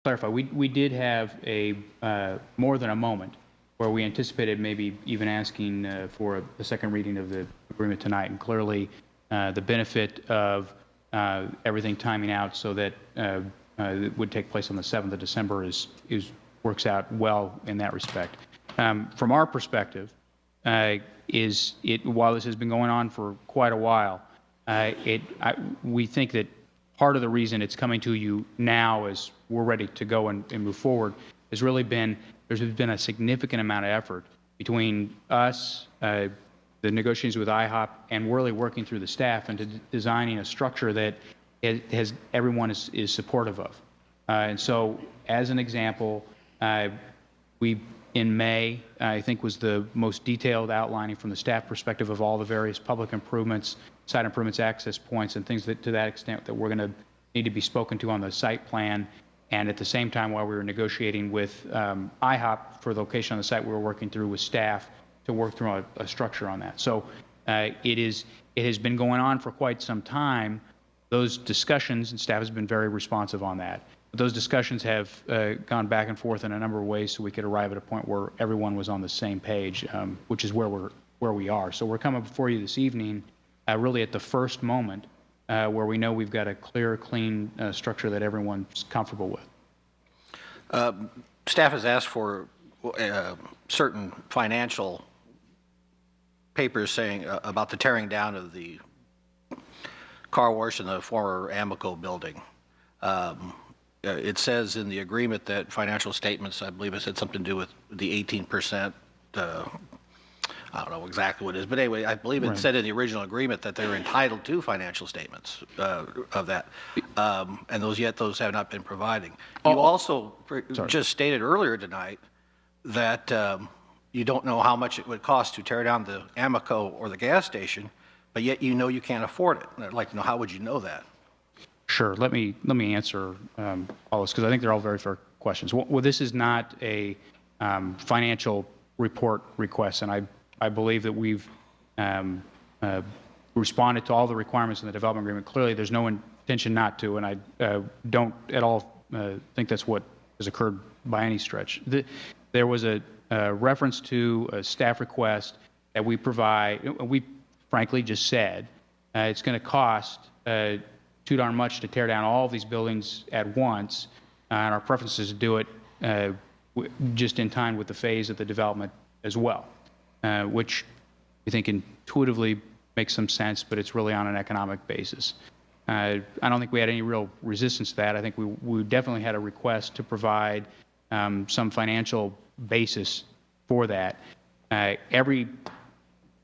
clarify, we did have a more than a moment where we anticipated maybe even asking for a second reading of the agreement tonight, and clearly the benefit of everything timing out so that it would take place on the 7th of December works out well in that respect. From our perspective, while this has been going on for quite a while, we think that part of the reason it's coming to you now as we're ready to go and move forward has really been there's been a significant amount of effort between us, the negotiations with IHOP, and really working through the staff into designing a structure that everyone is supportive of. And so, as an example, we in May, I think, was the most detailed outlining from the staff perspective of all the various public improvements, site improvements, access points, and things that, to that extent, that we're going to need to be spoken to on the site plan. And at the same time, while we were negotiating with IHOP for the location on the site, we were working through with staff to work through a structure on that. So it has been going on for quite some time. Those discussions, and staff has been very responsive on that. But those discussions have gone back and forth in a number of ways so we could arrive at a point where everyone was on the same page, which is where we are. So we're coming before you this evening really at the first moment where we know we've got a clear, clean structure that everyone's comfortable with. Staff has asked for certain financial papers saying about the tearing down of the car wash in the former Amico building. It says in the agreement that financial statements, I believe it said something to do with the 18%. I don't know exactly what it is, but anyway, I believe it said in the original agreement that they're entitled to financial statements of that, and those have not been providing. You also just stated earlier tonight that you don't know how much it would cost to tear down the Amico or the gas station, but yet you know you can't afford it. And I'd like to know, how would you know that? Sure. Let me answer all this because I think they're all very fair questions. Well, this is not a financial report request, and I believe that we've responded to all the requirements in the development agreement. Clearly, there's no intention not to, and I don't at all think that's what has occurred by any stretch. There was a reference to a staff request that we provide. We frankly just said it's going to cost too darn much to tear down all of these buildings at once, and our preference is to do it just in time with the phase of the development as well, which we think intuitively makes some sense, but it's really on an economic basis. I don't think we had any real resistance to that. I think we definitely had a request to provide some financial basis for that. Every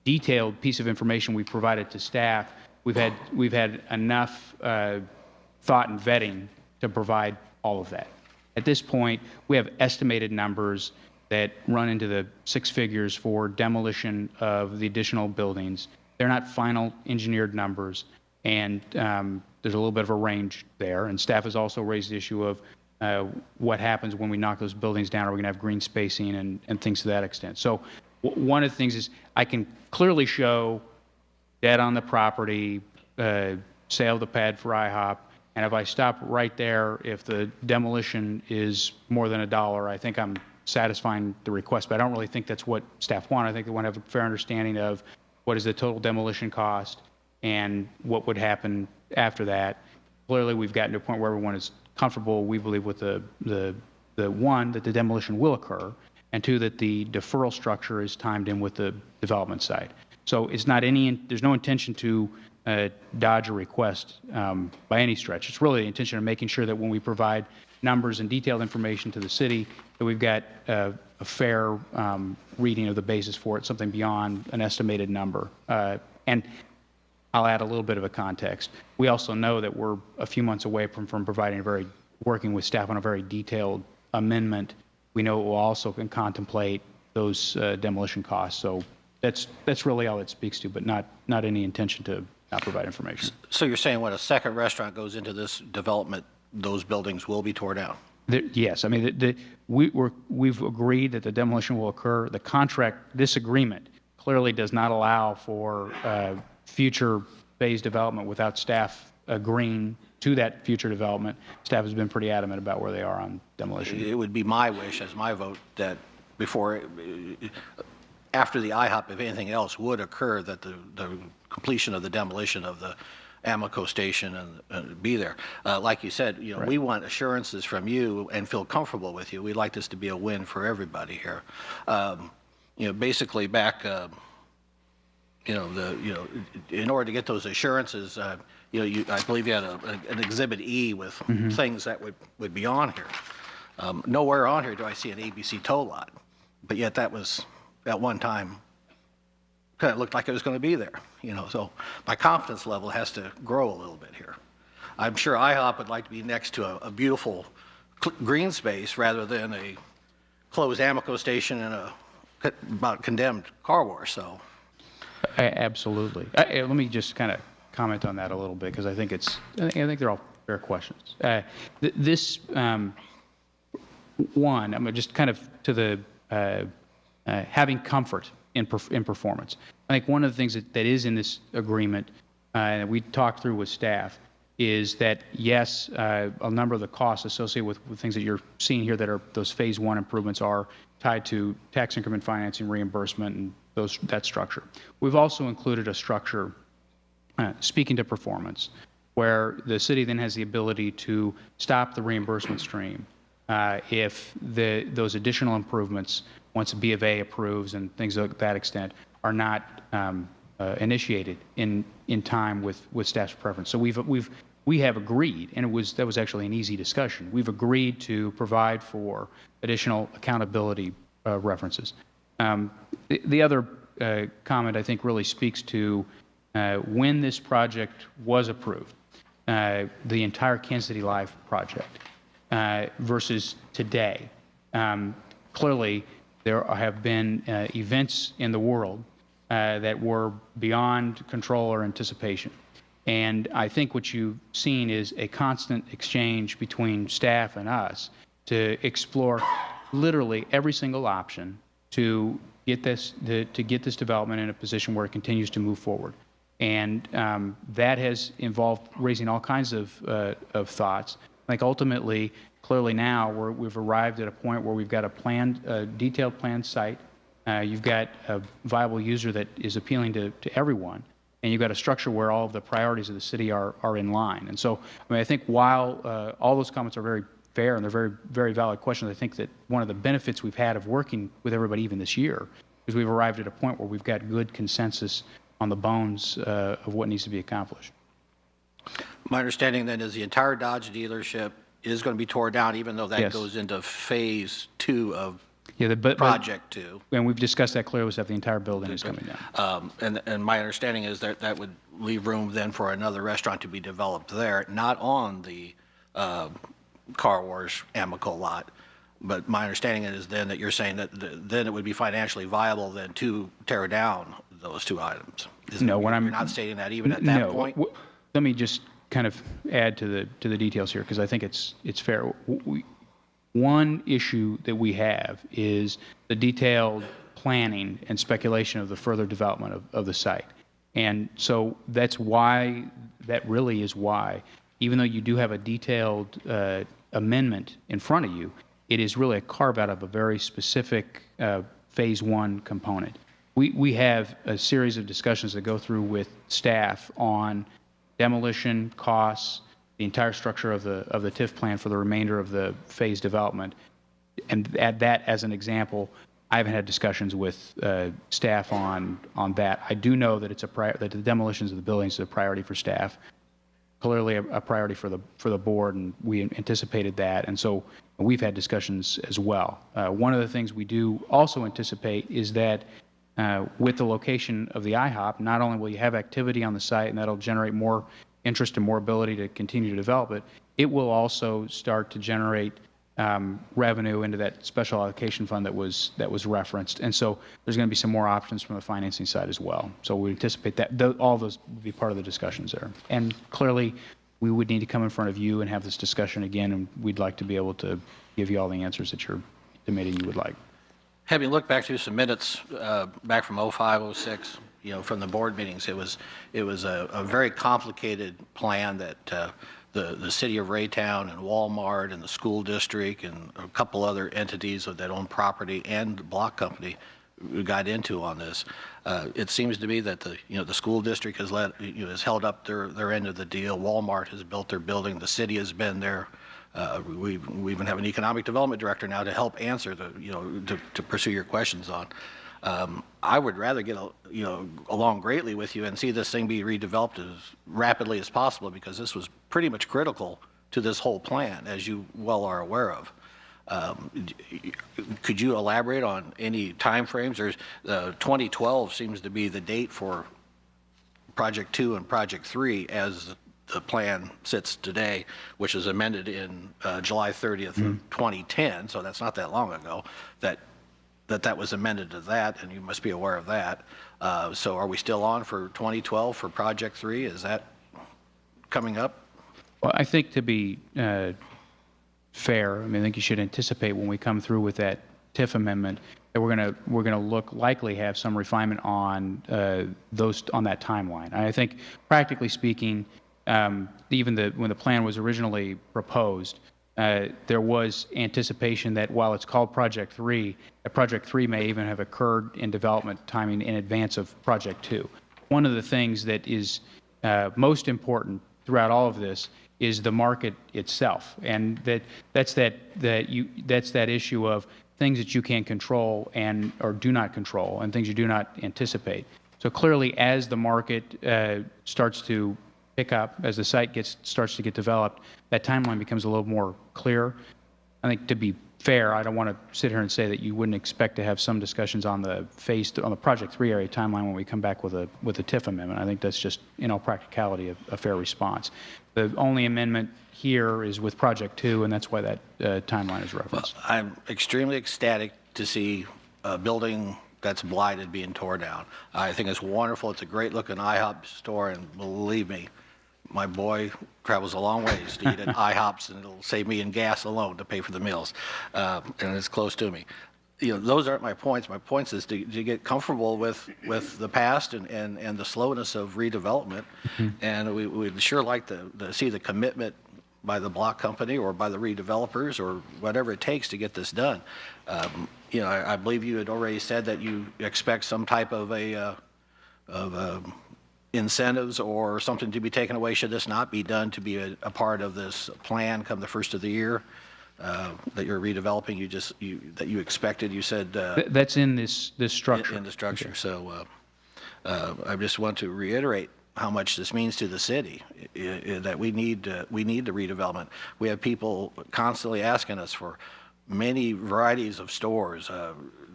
detailed piece of information we've provided to staff, we've had enough thought and vetting to provide all of that. At this point, we have estimated numbers that run into the six figures for demolition of the additional buildings. They're not final engineered numbers, and there's a little bit of a range there. And staff has also raised the issue of what happens when we knock those buildings down. Are we going to have green spacing and things to that extent? So one of the things is I can clearly show debt on the property, sale of the pad for IHOP, and if I stop right there, if the demolition is more than $1, I think I'm satisfying the request, but I don't really think that's what staff want. I think they want to have a fair understanding of what is the total demolition cost and what would happen after that. Clearly, we've gotten to a point where everyone is comfortable, we believe, with the one, that the demolition will occur, and two, that the deferral structure is timed in with the development side. So it's not there's no intention to dodge a request by any stretch. It's really the intention of making sure that when we provide numbers and detailed information to the city, that we've got a fair reading of the basis for it, something beyond an estimated number. And I'll add a little bit of a context. We also know that we're a few months away from providing working with staff on a very detailed amendment. We know it will also can contemplate those demolition costs. So that's really all it speaks to, but not any intention to not provide information. So you're saying when a second restaurant goes into this development, those buildings will be torn down? Yes. I mean, we've agreed that the demolition will occur. The contract, this agreement, clearly does not allow for future phase development without staff agreeing to that future development, staff has been pretty adamant about where they are on demolition. It would be my wish, as my vote, that before, after the IHOP, if anything else would occur, that the completion of the demolition of the Amoco station and be there. Like you said, Right. we want assurances from you and feel comfortable with you. We'd like this to be a win for everybody here. Basically back, in order to get those assurances, I believe you had an Exhibit E with things that would be on here. Nowhere on here do I see an ABC tow lot, but yet that was at one time kind of looked like it was going to be there. So my confidence level has to grow a little bit here. I'm sure IHOP would like to be next to a beautiful green space rather than a closed Amoco station and about condemned car wash. So. Absolutely. Let me just kind of comment on that a little bit, because I think they're all fair questions. One, I'm just kind of to the having comfort in performance. I think one of the things that is in this agreement that we talked through with staff is that, yes, a number of the costs associated with things that you're seeing here that are those phase one improvements are tied to tax increment financing, reimbursement, and that structure. We've also included a structure speaking to performance, where the city then has the ability to stop the reimbursement stream if those additional improvements, once a B of A approves and things of that extent, are not initiated in time with staff's preference. So we have agreed, and that was actually an easy discussion. We've agreed to provide for additional accountability references. The other comment I think really speaks to when this project was approved, the entire Kansas City Live project versus today. Clearly, there have been events in the world that were beyond control or anticipation. And I think what you've seen is a constant exchange between staff and us to explore literally every single option to get this development in a position where it continues to move forward. And that has involved raising all kinds of thoughts. I think ultimately, clearly now, we've arrived at a point where we've got a detailed planned site. You've got a viable user that is appealing to everyone, and you've got a structure where all of the priorities of the city are in line. And so, I think while all those comments are very fair and they're very, very valid questions, I think that one of the benefits we've had of working with everybody even this year is we've arrived at a point where we've got good consensus on the bones of what needs to be accomplished. My understanding then is the entire Dodge dealership is going to be torn down, even though that Yes. goes into phase 2 of but project 2. And we've discussed that clearly, was that the entire building is coming down. And my understanding is that would leave room then for another restaurant to be developed there, not on the car wash Amoco lot. But my understanding is then that you're saying that then it would be financially viable then to tear down those two items. No, when you're I'm not stating that even at that point. Let me just kind of add to the details here, because I think it's fair. One issue that we have is the detailed planning and speculation of the further development of the site. And so that really is why, even though you do have a detailed amendment in front of you, it is really a carve out of a very specific phase 1 component. We have a series of discussions that go through with staff on demolition costs, the entire structure of the TIF plan for the remainder of the phase development. And add that as an example, I haven't had discussions with staff on that. I do know that that the demolitions of the buildings is a priority for staff, clearly a priority for the board, and we anticipated that. And so we've had discussions as well. One of the things we do also anticipate is that with the location of the IHOP, not only will you have activity on the site, and that'll generate more interest and more ability to continue to develop it, it will also start to generate revenue into that special allocation fund that was referenced. And so there's going to be some more options from the financing side as well. So we anticipate that all those will be part of the discussions there. And clearly, we would need to come in front of you and have this discussion again, and we'd like to be able to give you all the answers that you're intimating you would like. Having looked back through some minutes back from 05, 06, from the board meetings. It was a very complicated plan that the city of Raytown and Walmart and the school district and a couple other entities that own property and the block company got into on this. It seems to me that the school district has held up their end of the deal. Walmart has built their building. The city has been there. We even have an economic development director now to help answer to pursue your questions on. I would rather get along greatly with you and see this thing be redeveloped as rapidly as possible, because this was pretty much critical to this whole plan, as you well are aware of. Could you elaborate on any timeframes? There's 2012 seems to be the date for Project 2 and Project 3 as the plan sits today, which is amended in July 30th of 2010, so that's not that long ago, that was amended to that, and you must be aware of that. So are we still on for 2012 for Project 3? Is that coming up? Well, I think to be fair, I think you should anticipate when we come through with that TIF amendment that we're gonna likely have some refinement on on that timeline. I think, practically speaking, when the plan was originally proposed, there was anticipation that while it's called Project 3, that Project 3 may even have occurred in development timing in advance of Project 2. One of the things that is most important throughout all of this is the market itself, and that's that issue of things that you can control or do not control, and things you do not anticipate. So clearly, as the market starts to pick up, as the site starts to get developed, that timeline becomes a little more clear. I think, to be fair, I don't want to sit here and say that you wouldn't expect to have some discussions on the Project 3 area timeline when we come back with a TIF amendment. I think that's just, in all practicality, a fair response. The only amendment here is with Project 2, and that's why that timeline is referenced. Well, I'm extremely ecstatic to see a building that's blighted being torn down. I think it's wonderful. It's a great-looking IHOP store, and believe me, my boy travels a long ways to eat at IHOPs, and it'll save me in gas alone to pay for the meals, and it's close to me. Those aren't my points. My points is to get comfortable with the past and the slowness of redevelopment, and we'd sure like to see the commitment by the block company or by the redevelopers or whatever it takes to get this done. I believe you had already said that you expect some type of incentives or something to be taken away should this not be done, to be a part of this plan come the first of the year that you're redeveloping. That you expected. You said that's in this structure. In the structure. Okay. So I just want to reiterate how much this means to the city, that we need the redevelopment. We have people constantly asking us for many varieties of stores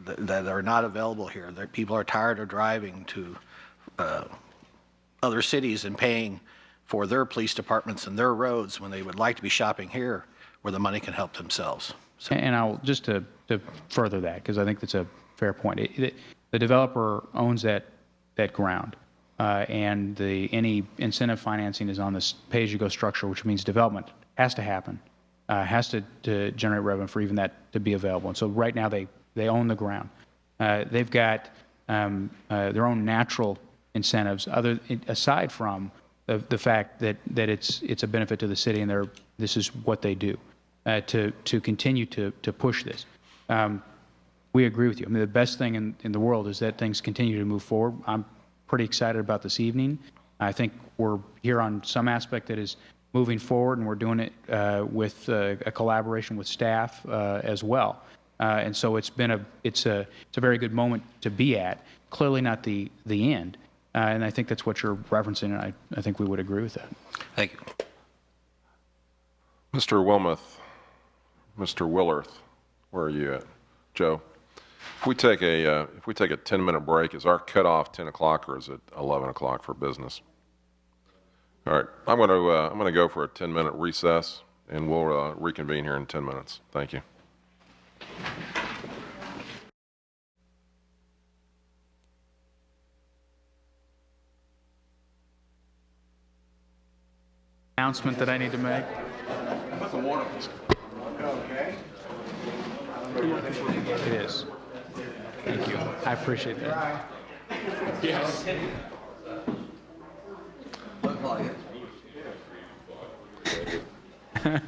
that are not available here. People are tired of driving to other cities and paying for their police departments and their roads when they would like to be shopping here where the money can help themselves. So. And I'll just to further that, because I think that's a fair point. The developer owns that ground, and any incentive financing is on this pay-as-you-go structure, which means development has to happen, has to generate revenue for even that to be available. And so right now they own the ground. They've got their own natural incentives, aside from the fact that it's a benefit to the city, and this is what they do to continue to push this. We agree with you. The best thing in the world is that things continue to move forward. I'm pretty excited about this evening. I think we're here on some aspect that is moving forward, and we're doing it with a collaboration with staff as well. And so it's a very good moment to be at. Clearly not the end. And I think that's what you're referencing, and I think we would agree with that. Thank you. Mr. Wilmoth, Mr. Willerth, where are you at? Joe, if we take a 10-minute break, is our cutoff 10 o'clock or is it 11 o'clock for business? All right, I'm going to go for a 10-minute recess, and we'll reconvene here in 10 minutes. Thank you. Announcement that I need to make? Okay. It is. Thank you. I appreciate that. Yes. Look like it.